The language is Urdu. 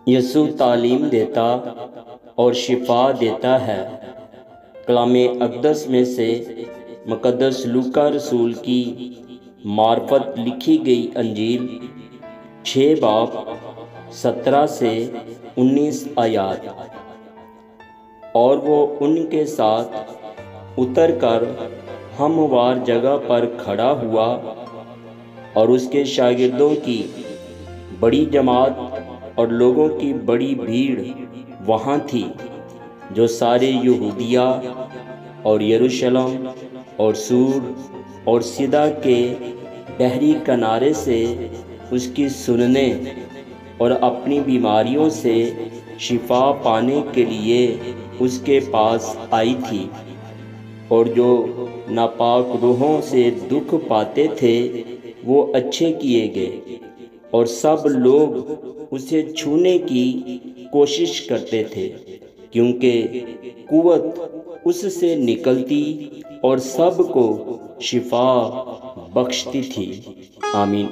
یسوع تعلیم دیتا اور شفا دیتا ہے۔ کلام اقدس میں سے مقدس لوکا رسول کی معرفت لکھی گئی انجیل 6 باب 17 سے 19 آیات۔ اور وہ ان کے ساتھ اتر کر ہموار جگہ پر کھڑا ہوا، اور اس کے شاگردوں کی بڑی جماعت اور لوگوں کی بڑی بھیڑ وہاں تھی، جو سارے یہودیہ اور یروشلم اور سور اور سیدہ کے بحری کنارے سے اس کی سننے اور اپنی بیماریوں سے شفا پانے کے لیے اس کے پاس آئی تھی۔ اور جو ناپاک روحوں سے دکھ پاتے تھے وہ اچھے کیے گئے، اور سب لوگ اسے چھونے کی کوشش کرتے تھے، کیونکہ قوت اس سے نکلتی اور سب کو شفا بخشتی تھی۔ آمین۔